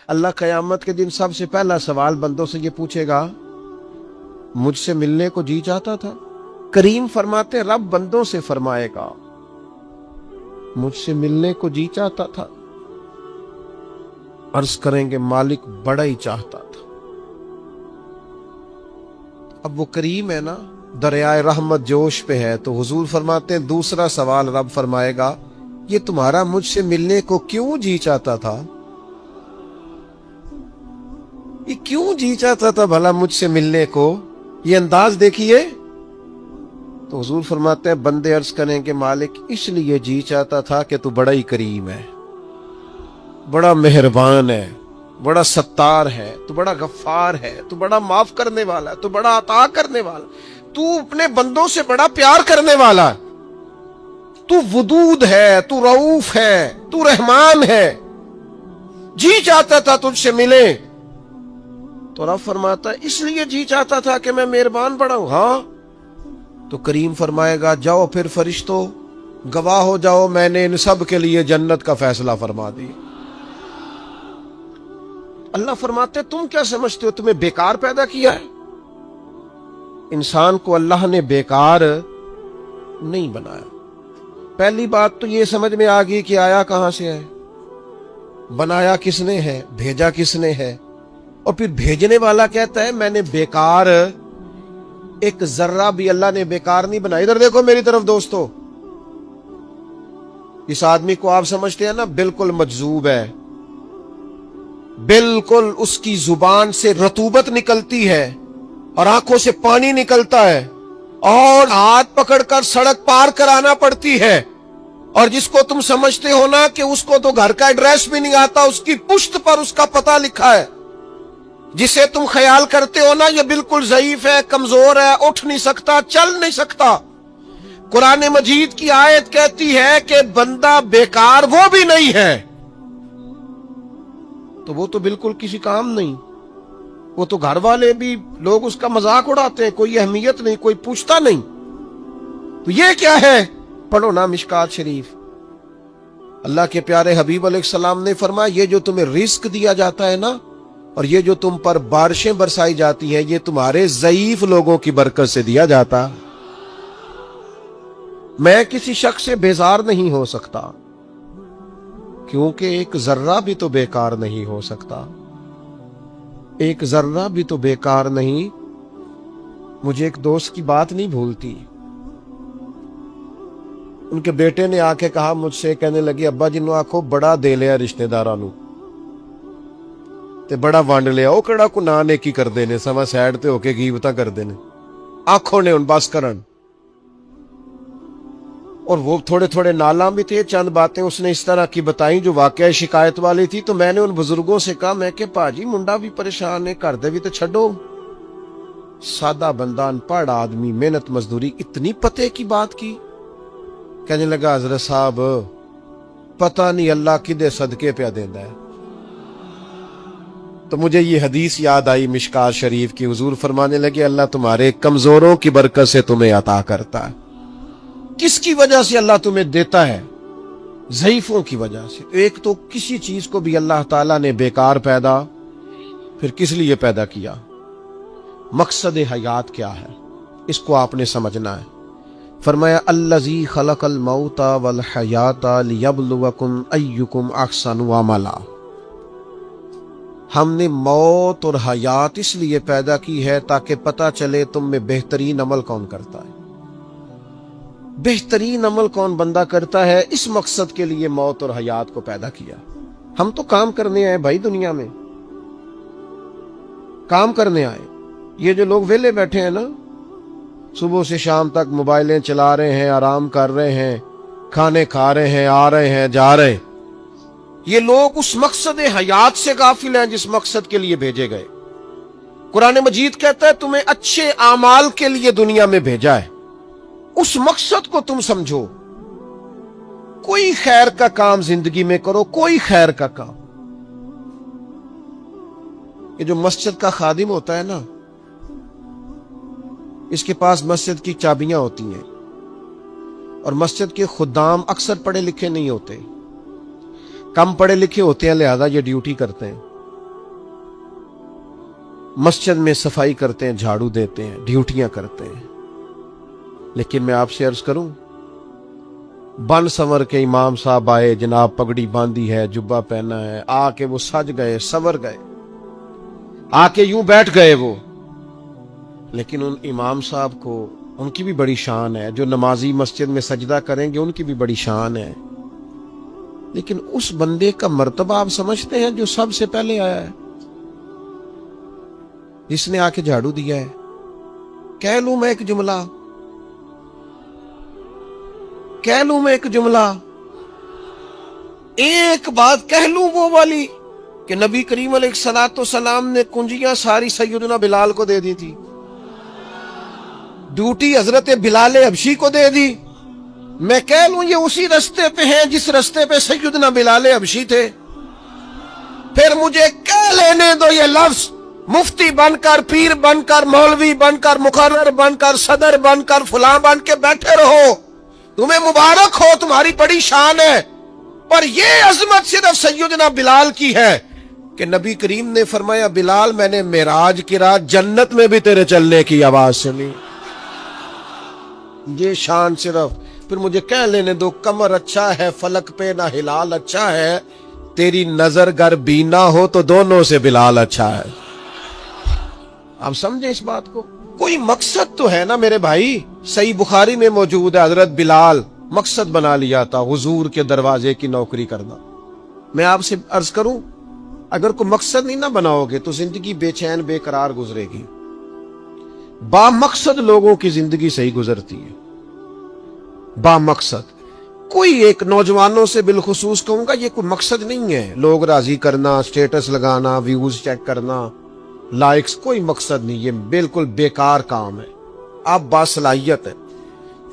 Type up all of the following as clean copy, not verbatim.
اللہ قیامت کے دن سب سے پہلا سوال بندوں سے یہ پوچھے گا، مجھ سے ملنے کو جی چاہتا تھا؟ کریم فرماتے رب بندوں سے فرمائے گا، مجھ سے ملنے کو جی چاہتا تھا؟ عرض کریں گے مالک بڑا ہی چاہتا تھا۔ اب وہ کریم ہے نا، دریائے رحمت جوش پہ ہے، تو حضور فرماتے ہیں دوسرا سوال رب فرمائے گا، یہ تمہارا مجھ سے ملنے کو کیوں جی چاہتا تھا؟ یہ کیوں جی چاہتا تھا بھلا مجھ سے ملنے کو؟ یہ انداز دیکھیے۔ تو حضور فرماتے ہیں بندے عرض کریں کہ مالک اس لیے جی چاہتا تھا کہ تو بڑا ہی کریم ہے، بڑا مہربان ہے، بڑا ستار ہے، تو بڑا غفار ہے، تو بڑا معاف کرنے والا ہے، تو بڑا عطا کرنے والا، تو اپنے بندوں سے بڑا پیار کرنے والا، تو ودود ہے، تو رؤوف ہے، تو رحمان ہے، جی چاہتا تھا تجھ سے ملے۔ تو رب فرماتا ہے اس لیے جی چاہتا تھا کہ میں مہربان بڑا ہوں؟ ہاں۔ تو کریم فرمائے گا جاؤ پھر فرشتوں گواہ ہو جاؤ، میں نے ان سب کے لیے جنت کا فیصلہ فرما دیا۔ اللہ فرماتے تم کیا سمجھتے ہو تمہیں بیکار پیدا کیا ہے؟ انسان کو اللہ نے بیکار نہیں بنایا۔ پہلی بات تو یہ سمجھ میں آ گئی کہ آیا کہاں سے ہے، بنایا کس نے ہے، بھیجا کس نے ہے، اور پھر بھیجنے والا کہتا ہے میں نے بیکار، ایک ذرہ بھی اللہ نے بیکار نہیں بنایا۔ ادھر دیکھو میری طرف دوستو، اس آدمی کو آپ سمجھتے ہیں نا بالکل مجذوب ہے، بالکل اس کی زبان سے رطوبت نکلتی ہے اور آنکھوں سے پانی نکلتا ہے اور ہاتھ پکڑ کر سڑک پار کرانا پڑتی ہے، اور جس کو تم سمجھتے ہو نا کہ اس کو تو گھر کا ایڈریس بھی نہیں آتا، اس کی پشت پر اس کا پتہ لکھا ہے، جسے تم خیال کرتے ہو نا یہ بالکل ضعیف ہے، کمزور ہے، اٹھ نہیں سکتا، چل نہیں سکتا، قرآن مجید کی آیت کہتی ہے کہ بندہ بیکار وہ بھی نہیں ہے، تو وہ تو بالکل کسی کام نہیں، وہ تو گھر والے بھی لوگ اس کا مذاق اڑاتے ہیں، کوئی اہمیت نہیں، کوئی پوچھتا نہیں۔ تو یہ کیا ہے؟ پڑھو نا مشکات شریف، اللہ کے پیارے حبیب علیہ السلام نے فرمایا یہ جو تمہیں رزق دیا جاتا ہے نا، اور یہ جو تم پر بارشیں برسائی جاتی ہیں، یہ تمہارے ضعیف لوگوں کی برکت سے دیا جاتا۔ میں کسی شخص سے بیزار نہیں ہو سکتا، کیونکہ ایک ذرہ بھی تو بیکار نہیں ہو سکتا، ایک ذرہ بھی تو بیکار نہیں۔ مجھے ایک دوست کی بات نہیں بھولتی، ان کے بیٹے نے آ کے کہا مجھ سے، کہنے لگی ابا جنوں آکھو بڑا دے لیا رشتہ داراں نوں تے بڑا ونڈ لیا، وہ کہڑا کو نہ نیکی کردے نے، سوا سائڈ تے ہو کے غیبتاں کردے نے، آنکھوں نے ان بس کرن۔ اور وہ تھوڑے تھوڑے نالاں بھی تھے، چند باتیں اس نے اس طرح کی بتائیں جو واقعہ شکایت والی تھی۔ تو میں نے ان بزرگوں سے کہا، میں کہ پاجی منڈا بھی پریشان ہے، گھر دے بھی تو چھڈو، سادہ بندہ ان پڑھ آدمی محنت مزدوری، اتنی پتے کی بات کی؟ کہنے لگا حضرت صاحب پتہ نہیں اللہ کدے صدقے پہ دیندا ہے۔ تو مجھے یہ حدیث یاد آئی مشکات شریف کی، حضور فرمانے لگے اللہ تمہارے کمزوروں کی برکت سے تمہیں عطا کرتا ہے۔ کس کی وجہ سے اللہ تمہیں دیتا ہے؟ ضعیفوں کی وجہ سے۔ ایک تو کسی چیز کو بھی اللہ تعالیٰ نے بیکار پیدا پھر کس لیے پیدا کیا؟ مقصد حیات کیا ہے اس کو آپ نے سمجھنا ہے۔ فرمایا الذی خلق الموت والحیات لیبلوکم ایکم احسن عملا، ہم نے موت اور حیات اس لیے پیدا کی ہے تاکہ پتہ چلے تم میں بہترین عمل کون کرتا ہے، بہترین عمل کون بندہ کرتا ہے۔ اس مقصد کے لیے موت اور حیات کو پیدا کیا۔ ہم تو کام کرنے آئے بھائی، دنیا میں کام کرنے آئے۔ یہ جو لوگ ویلے بیٹھے ہیں نا، صبح سے شام تک موبائلیں چلا رہے ہیں، آرام کر رہے ہیں، کھانے کھا رہے ہیں، آ رہے ہیں، جا رہے ہیں، یہ لوگ اس مقصد حیات سے غافل ہیں جس مقصد کے لیے بھیجے گئے۔ قرآن مجید کہتا ہے تمہیں اچھے اعمال کے لیے دنیا میں بھیجا ہے، اس مقصد کو تم سمجھو، کوئی خیر کا کام زندگی میں کرو، کوئی خیر کا کام۔ یہ جو مسجد کا خادم ہوتا ہے نا، اس کے پاس مسجد کی چابیاں ہوتی ہیں، اور مسجد کے خدام اکثر پڑھے لکھے نہیں ہوتے، کم پڑھے لکھے ہوتے ہیں، لہذا یہ ڈیوٹی کرتے ہیں۔ مسجد میں صفائی کرتے ہیں، جھاڑو دیتے ہیں، ڈیوٹیاں کرتے ہیں، لیکن میں آپ سے عرض کروں، بن سنور کے امام صاحب آئے، جناب پگڑی باندھی ہے، جبہ پہنا ہے، آ کے وہ سج گئے، سور گئے، آ کے یوں بیٹھ گئے وہ، لیکن ان امام صاحب کو ان کی بھی بڑی شان ہے، جو نمازی مسجد میں سجدہ کریں گے ان کی بھی بڑی شان ہے، لیکن اس بندے کا مرتبہ آپ سمجھتے ہیں جو سب سے پہلے آیا ہے، جس نے آ کے جھاڑو دیا ہے؟ کہہ لوں میں ایک جملہ، کہہ لوں میں ایک جملہ، ایک بات کہہ لوں وہ والی کہ نبی کریم علیہ الصلوۃ والسلام نے کنجیاں ساری سیدنا بلال کو دے دی تھی، ڈیوٹی حضرت بلال حبشی کو دے دی، میں کہہ لوں یہ اسی رستے پہ ہیں جس رستے پہ سیدنا بلال حبشی تھے، پھر مجھے کہہ لینے دو یہ لفظ، مفتی بن کر، پیر بن کر، مولوی بن کر، مقرر بن کر، صدر بن کر، فلاں بن کے بیٹھے رہو، تمہیں مبارک ہو، تمہاری بڑی شان ہے، پر یہ عظمت صرف سیدنا بلال کی ہے کہ نبی کریم نے فرمایا بلال میں نے معراج کی رات جنت میں بھی تیرے چلنے کی آواز سنی، یہ شان صرف۔ پھر مجھے کہہ لینے دو قمر اچھا ہے فلک پہ نہ ہلال اچھا ہے، تیری نظر گر بینا ہو تو دونوں سے بلال اچھا ہے۔ آپ سمجھیں اس بات کو، کوئی مقصد تو ہے نا میرے بھائی، صحیح بخاری میں موجود ہے حضرت بلال مقصد بنا لیا تھا حضور کے دروازے کی نوکری کرنا۔ میں آپ سے عرض کروں اگر کوئی مقصد نہیں نہ بناؤ گے تو زندگی بے چین بے قرار گزرے گی، با مقصد لوگوں کی زندگی صحیح گزرتی ہے، با مقصد۔ کوئی ایک نوجوانوں سے بالخصوص کہوں گا یہ کوئی مقصد نہیں ہے، لوگ راضی کرنا، سٹیٹس لگانا، ویوز چیک کرنا، لائکس، کوئی مقصد نہیں، یہ بالکل بیکار کام ہے، آپ باصلاحیت ہیں۔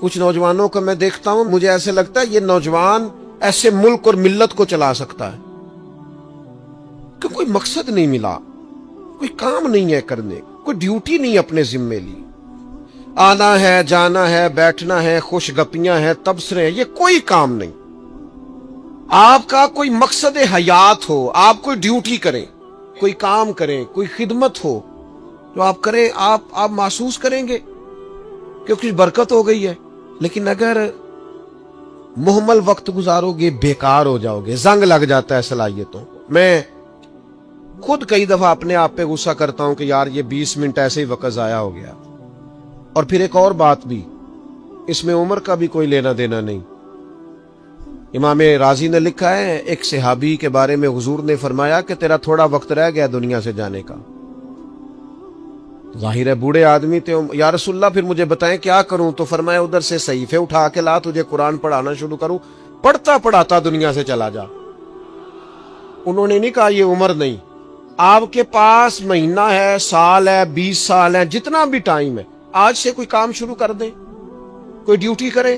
کچھ نوجوانوں کو میں دیکھتا ہوں مجھے ایسے لگتا ہے یہ نوجوان ایسے ملک اور ملت کو چلا سکتا ہے، کہ کوئی مقصد نہیں ملا، کوئی کام نہیں ہے کرنے، کوئی ڈیوٹی نہیں اپنے ذمے لی، آنا ہے جانا ہے بیٹھنا ہے خوش گپیاں ہیں تبصرے ہیں، یہ کوئی کام نہیں۔ آپ کا کوئی مقصد حیات ہو، آپ کوئی ڈیوٹی کریں، کوئی کام کریں، کوئی خدمت ہو جو آپ کریں، آپ محسوس کریں گے کہ کچھ برکت ہو گئی ہے، لیکن اگر محمل وقت گزارو گے بیکار ہو جاؤ گے، زنگ لگ جاتا ہے صلاحیتوں کو۔ میں خود کئی دفعہ اپنے آپ پہ غصہ کرتا ہوں کہ یار یہ 20 منٹ ایسے ہی وقت ضائع ہو گیا۔ اور پھر ایک اور بات بھی، اس میں عمر کا بھی کوئی لینا دینا نہیں۔ امام رازی نے لکھا ہے ایک صحابی کے بارے میں حضور نے فرمایا کہ تیرا تھوڑا وقت رہ گیا دنیا سے جانے کا، ظاہر ہے بوڑھے آدمی تھے، یا رسول اللہ پھر مجھے بتائیں کیا کروں؟ تو فرمایا ادھر سے صحیفے اٹھا کے لا، تجھے قرآن پڑھانا شروع کروں، پڑھتا پڑھاتا دنیا سے چلا جا۔ انہوں نے نہیں کہا یہ عمر نہیں، آپ کے پاس مہینہ ہے، سال ہے، 20 سال ہے، جتنا بھی ٹائم ہے، آج سے کوئی کام شروع کر دیں، کوئی ڈیوٹی کریں۔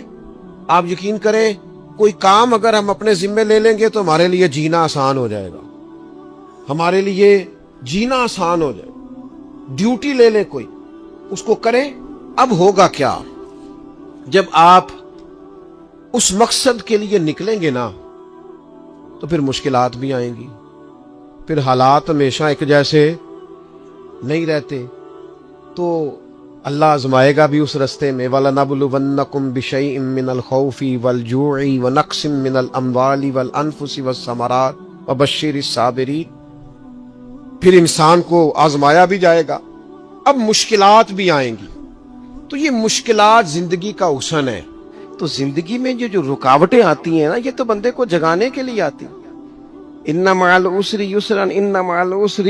آپ یقین کریں کوئی کام اگر ہم اپنے ذمے لے لیں گے تو ہمارے لیے جینا آسان ہو جائے گا، ہمارے لیے جینا آسان ہو جائے گا۔ ڈیوٹی لے لیں کوئی، اس کو کریں۔ اب ہوگا کیا جب آپ اس مقصد کے لیے نکلیں گے نا تو پھر مشکلات بھی آئیں گی، پھر حالات ہمیشہ ایک جیسے نہیں رہتے، تو اللہ آزمائے گا بھی اس رستے میں۔ وَلَنَبْلُوَنَّكُمْ بِشَيْءٍ مِّنَ الْخَوْفِ وَالْجُوعِ وَنَقْصٍ مِّنَ الْأَمْوَالِ وَالْأَنفُسِ وَالثَّمَرَاتِ وَبَشِّرِ الصَّابِرِينَ۔ پھر انسان کو آزمایا بھی جائے گا، اب مشکلات بھی آئیں گی، تو یہ مشکلات زندگی کا حسن ہے۔ تو زندگی میں جو رکاوٹیں آتی ہیں نا یہ تو بندے کو جگانے کے لیے آتی ہیں۔ اِنَّ مَعَ الْعُسْرِ يُسْرًا اِنَّ مَعَ الْعُسْرِ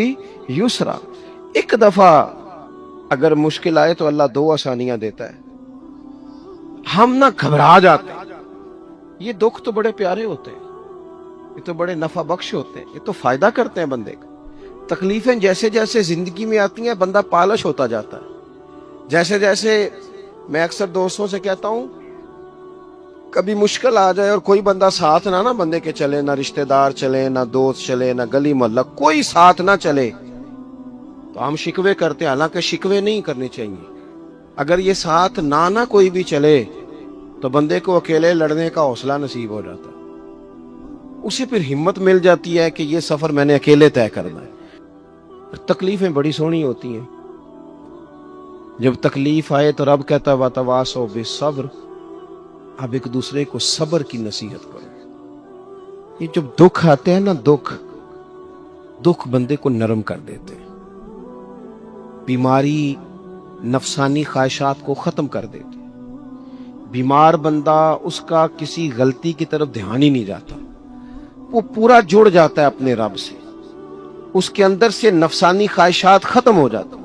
يُسْرًا۔ ایک دفعہ اگر مشکل آئے تو اللہ 2 آسانیاں دیتا ہے، ہم نہ گھبرا جاتے ہیں۔ یہ دکھ تو بڑے پیارے ہوتے ہیں، یہ تو بڑے نفع بخش ہوتے ہیں، یہ تو فائدہ کرتے ہیں بندے کا۔ تکلیفیں جیسے جیسے زندگی میں آتی ہیں بندہ پالش ہوتا جاتا ہے، جیسے جیسے میں اکثر دوستوں سے کہتا ہوں کبھی مشکل آ جائے اور کوئی بندہ ساتھ نہ بندے کے چلے، نہ رشتہ دار چلے، نہ دوست چلے، نہ گلی محلہ، کوئی ساتھ نہ چلے تو ہم شکوے کرتے ہیں، حالانکہ شکوے نہیں کرنے چاہیے۔ اگر یہ ساتھ نہ کوئی بھی چلے تو بندے کو اکیلے لڑنے کا حوصلہ نصیب ہو جاتا ہے، اسے پھر ہمت مل جاتی ہے کہ یہ سفر میں نے اکیلے طے کرنا ہے۔ تکلیفیں بڑی سونی ہوتی ہیں. جب تکلیف آئے تو رب کہتا ہے وَتَوَاصَوْا بِالصَّبْرِ، اب ایک دوسرے کو صبر کی نصیحت کرو. یہ جب دکھ آتے ہیں نا، دکھ بندے کو نرم کر دیتے ہیں، بیماری نفسانی خواہشات کو ختم کر دیتی. بیمار بندہ، اس کا کسی غلطی کی طرف دھیان ہی نہیں جاتا، وہ پورا جڑ جاتا ہے اپنے رب سے، اس کے اندر سے نفسانی خواہشات ختم ہو جاتی.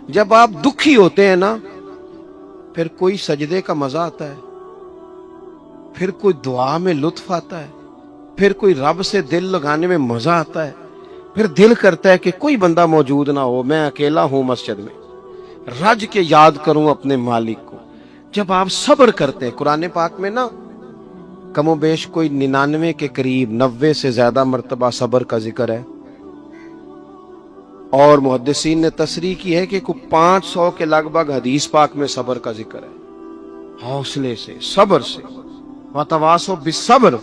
جب آپ دکھی ہوتے ہیں نا، پھر کوئی سجدے کا مزہ آتا ہے، پھر کوئی دعا میں لطف آتا ہے، پھر کوئی رب سے دل لگانے میں مزہ آتا ہے، پھر دل کرتا ہے کہ کوئی بندہ موجود نہ ہو، میں اکیلا ہوں مسجد میں، رج کے یاد کروں اپنے مالک کو. جب آپ صبر کرتے ہیں، قرآن پاک میں نا کم و بیش کوئی 99 کے قریب 90 سے زیادہ مرتبہ صبر کا ذکر ہے، اور محدثین نے تصریح کی ہے کہ کوئی 500 کے لگ بھگ حدیث پاک میں صبر کا ذکر ہے. حوصلے سے، صبر سے. وَتَوَاصَوْا بِالصَّبْرِ،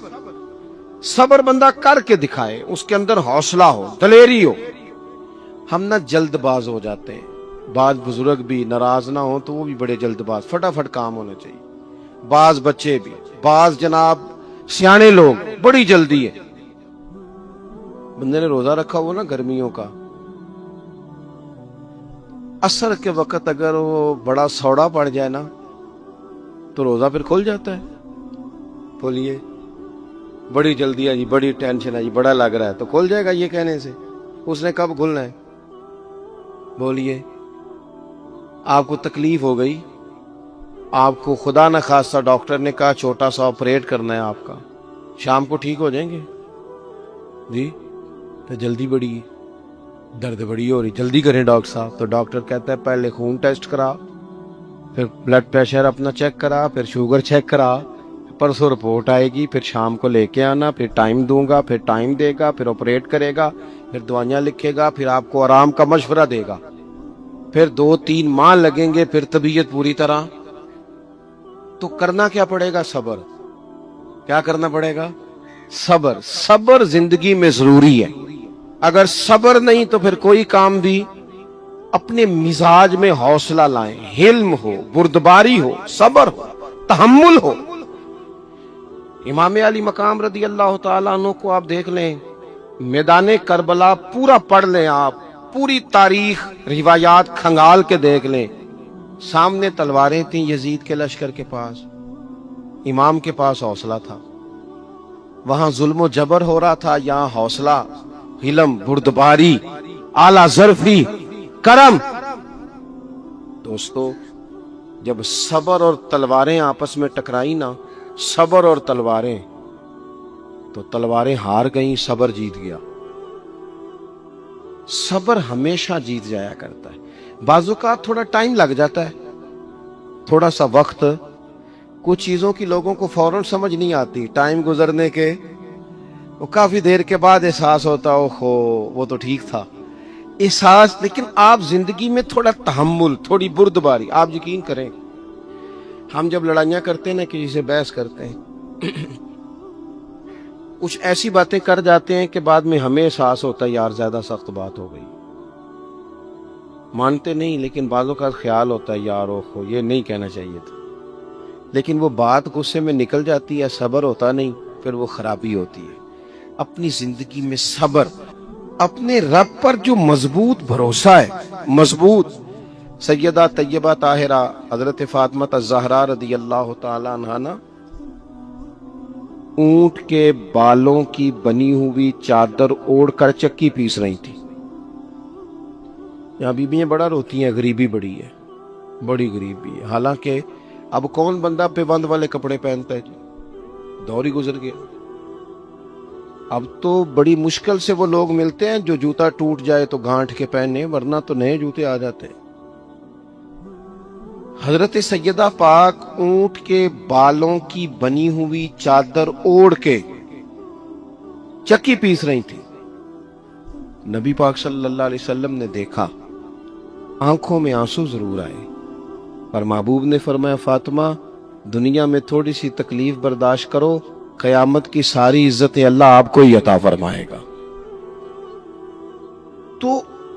صبر بندہ کر کے دکھائے، اس کے اندر حوصلہ ہو، دلیری ہو. ہم نہ جلد باز ہو جاتے ہیں. بعض بزرگ بھی ناراض نہ ہوں تو وہ بھی بڑے جلد باز، فٹافٹ کام ہونا چاہیے. بعض بچے بھی، بعض جناب سیانے لوگ، بڑی جلدی ہے. بندے نے روزہ رکھا ہوا نا گرمیوں کا، عصر کے وقت اگر وہ بڑا سوڑا پڑ جائے نا تو روزہ پھر کھل جاتا ہے. بولیے بڑی جلدی ہے جی، بڑی ٹینشن ہے جی، بڑا لگ رہا ہے، تو کھل جائے گا یہ کہنے سے. اس نے کب کھلنا ہے؟ بولیے آپ کو تکلیف ہو گئی، آپ کو خدا نہ خواستہ ڈاکٹر نے کہا چھوٹا سا آپریٹ کرنا ہے آپ کا، شام کو ٹھیک ہو جائیں گے جی؟ تو جلدی بڑی ہے، درد بڑی ہو رہی، جلدی کریں ڈاکٹر صاحب. تو ڈاکٹر کہتا ہے پہلے خون ٹیسٹ کرا، پھر بلڈ پریشر اپنا چیک کرا، پھر شوگر چیک کرا، پرسوں رپورٹ آئے گی، پھر شام کو لے کے آنا، پھر ٹائم دوں گا، پھر ٹائم دے گا، پھر آپریٹ کرے گا، پھر دوائیاں لکھے گا، پھر آپ کو آرام کا مشورہ دے گا، پھر 2-3 ماہ لگیں گے، پھر طبیعت پوری طرح. تو کرنا کیا پڑے گا؟ صبر. کیا کرنا پڑے گا؟ صبر. صبر زندگی میں ضروری ہے. اگر صبر نہیں تو پھر کوئی کام بھی. اپنے مزاج میں حوصلہ لائیں، حلم ہو، بردباری ہو، صبر ہو، تحمل ہو. امام علی مقام رضی اللہ تعالیٰ عنہ کو آپ دیکھ لیں، میدان کربلا پورا پڑھ لیں، آپ پوری تاریخ روایات کھنگال کے دیکھ لیں. سامنے تلواریں تھیں یزید کے لشکر کے پاس، امام کے پاس حوصلہ تھا. وہاں ظلم و جبر ہو رہا تھا، یہاں حوصلہ، حلم، بردباری، اعلی ظرفی، کرم. دوستو جب صبر اور تلواریں آپس میں ٹکرائی نا، صبر اور تلواریں، تو تلواریں ہار گئیں، صبر جیت گیا. صبر ہمیشہ جیت جایا کرتا ہے. بعض اوقات تھوڑا ٹائم لگ جاتا ہے، تھوڑا سا وقت. کچھ چیزوں کی لوگوں کو فوراً سمجھ نہیں آتی، ٹائم گزرنے کے وہ کافی دیر کے بعد احساس ہوتا اوہو وہ تو ٹھیک تھا احساس. لیکن آپ زندگی میں تھوڑا تحمل، تھوڑی بردباری. آپ یقین کریں، ہم جب لڑائیاں کرتے ہیں نا، کسی سے بحث کرتے ہیں، کچھ ایسی باتیں کر جاتے ہیں کہ بعد میں ہمیں احساس ہوتا ہے یار زیادہ سخت بات ہو گئی. مانتے نہیں، لیکن بعضوں کا خیال ہوتا ہے یار اوہو یہ نہیں کہنا چاہیے تھا. لیکن وہ بات غصے میں نکل جاتی ہے، صبر ہوتا نہیں، پھر وہ خرابی ہوتی ہے. اپنی زندگی میں صبر، اپنے رب پر جو مضبوط بھروسہ ہے، مضبوط. سیدہ طیبہ طاہرہ حضرت فاطمہ الزہرا رضی اللہ تعالی عنہا نا اونٹ کے بالوں کی بنی ہوئی چادر اوڑھ کر چکی پیس رہی تھی. یہاں بیویاں بڑا روتی ہیں، غریبی بڑی ہے، بڑی غریبی ہے. حالانکہ اب کون بندہ پیبند والے کپڑے پہنتا ہے جی، دور ہی گزر گیا. اب تو بڑی مشکل سے وہ لوگ ملتے ہیں جو جوتا ٹوٹ جائے تو گانٹھ کے پہنے، ورنہ تو نئے جوتے آ جاتے ہیں. حضرت سیدہ پاک اونٹ کے بالوں کی بنی ہوئی چادر اوڑھ کے چکی پیس رہی تھی. نبی پاک صلی اللہ علیہ وسلم نے دیکھا، آنکھوں میں آنسو ضرور آئے، پر محبوب نے فرمایا فاطمہ دنیا میں تھوڑی سی تکلیف برداشت کرو، قیامت کی ساری عزتیں اللہ آپ کو ہی عطا فرمائے گا. تو